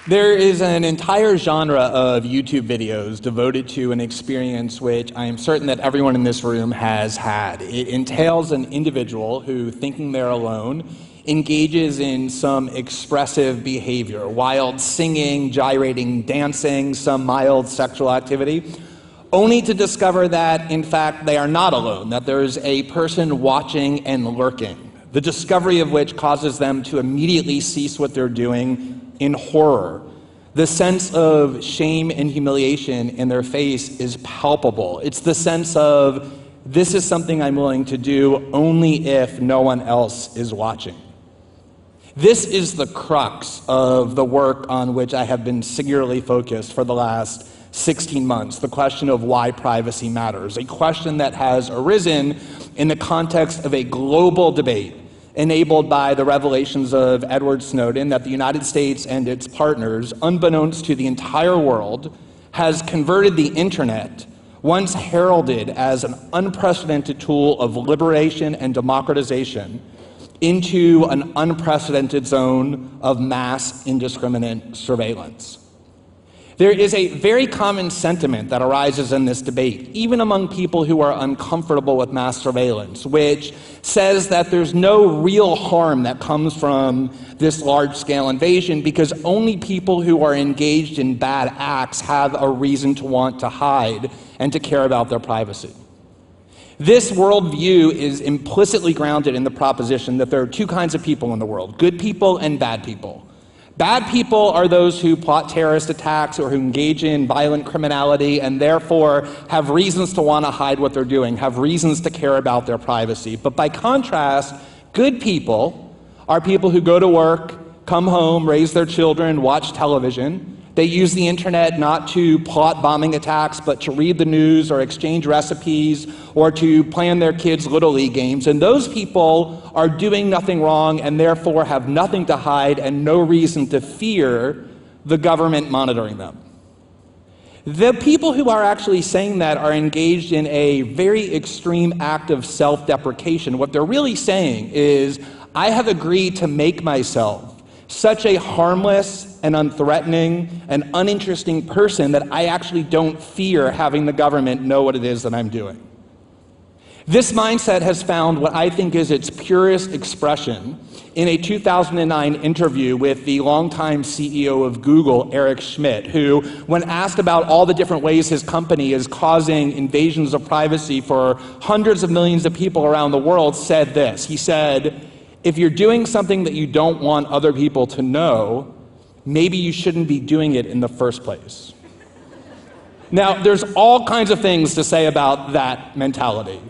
There is an entire genre of YouTube videos devoted to an experience which I am certain that everyone in this room has had. It entails an individual who, thinking they're alone, engages in some expressive behavior, wild singing, gyrating, dancing, some mild sexual activity, only to discover that, in fact, they are not alone, that there's a person watching and lurking, the discovery of which causes them to immediately cease what they're doing in horror. The sense of shame and humiliation in their face is palpable. It's the sense of, this is something I'm willing to do only if no one else is watching. This is the crux of the work on which I have been singularly focused for the last 16 months, the question of why privacy matters, a question that has arisen in the context of a global debate enabled by the revelations of Edward Snowden that the United States and its partners, unbeknownst to the entire world, has converted the internet, once heralded as an unprecedented tool of liberation and democratization, into an unprecedented zone of mass indiscriminate surveillance. There is a very common sentiment that arises in this debate, even among people who are uncomfortable with mass surveillance, which says that there's no real harm that comes from this large-scale invasion because only people who are engaged in bad acts have a reason to want to hide and to care about their privacy. This worldview is implicitly grounded in the proposition that there are two kinds of people in the world, good people and bad people. Bad people are those who plot terrorist attacks or who engage in violent criminality and therefore have reasons to want to hide what they're doing, have reasons to care about their privacy. But by contrast, good people are people who go to work, come home, raise their children, watch television. They use the internet not to plot bombing attacks, but to read the news or exchange recipes or to plan their kids' Little League games. And those people are doing nothing wrong and therefore have nothing to hide and no reason to fear the government monitoring them. The people who are actually saying that are engaged in a very extreme act of self-deprecation. What they're really saying is, I have agreed to make myself such a harmless and unthreatening and uninteresting person that I actually don't fear having the government know what it is that I'm doing. This mindset has found what I think is its purest expression in a 2009 interview with the longtime CEO of Google, Eric Schmidt, who, when asked about all the different ways his company is causing invasions of privacy for hundreds of millions of people around the world, said this. He said, if you're doing something that you don't want other people to know, maybe you shouldn't be doing it in the first place. Now, there's all kinds of things to say about that mentality.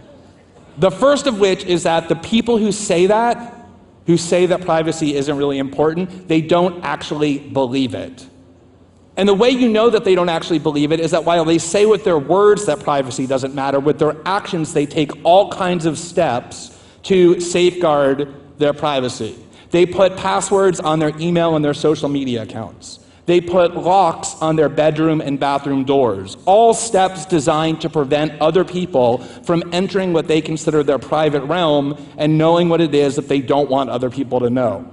The first of which is that the people who say that privacy isn't really important, they don't actually believe it. And the way you know that they don't actually believe it is that while they say with their words that privacy doesn't matter, with their actions they take all kinds of steps to safeguard their privacy. They put passwords on their email and their social media accounts. They put locks on their bedroom and bathroom doors, all steps designed to prevent other people from entering what they consider their private realm and knowing what it is that they don't want other people to know.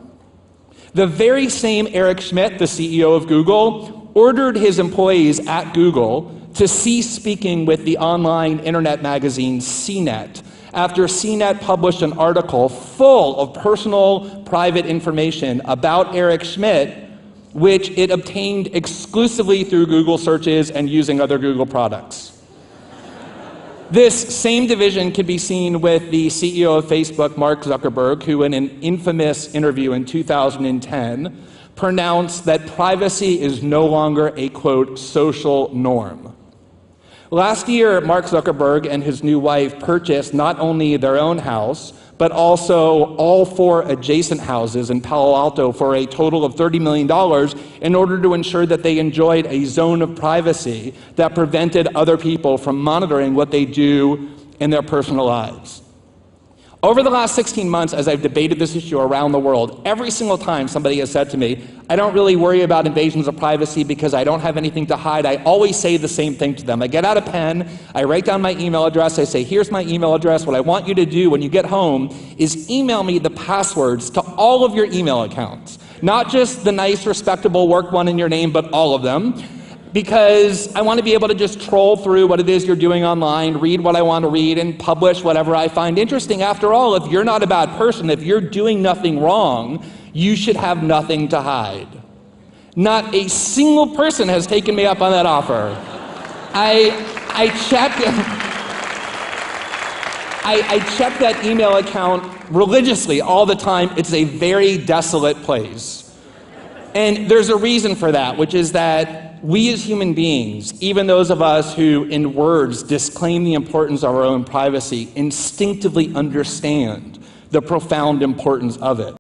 The very same Eric Schmidt, the CEO of Google, ordered his employees at Google to cease speaking with the online internet magazine CNET, after CNET published an article full of personal, private information about Eric Schmidt, which it obtained exclusively through Google searches and using other Google products. This same division can be seen with the CEO of Facebook, Mark Zuckerberg, who in an infamous interview in 2010 pronounced that privacy is no longer a, quote, social norm. Last year, Mark Zuckerberg and his new wife purchased not only their own house, but also all 4 adjacent houses in Palo Alto for a total of $30 million in order to ensure that they enjoyed a zone of privacy that prevented other people from monitoring what they do in their personal lives. Over the last 16 months, as I've debated this issue around the world, every single time somebody has said to me, I don't really worry about invasions of privacy because I don't have anything to hide, I always say the same thing to them. I get out a pen, I write down my email address, I say, here's my email address. What I want you to do when you get home is email me the passwords to all of your email accounts. Not just the nice, respectable work one in your name, but all of them. Because I want to be able to just troll through what it is you're doing online, read what I want to read, and publish whatever I find interesting. After all, if you're not a bad person, if you're doing nothing wrong, you should have nothing to hide. Not a single person has taken me up on that offer. I check that email account religiously all the time. It's a very desolate place. And there's a reason for that, which is that we as human beings, even those of us who in words disclaim the importance of our own privacy, instinctively understand the profound importance of it.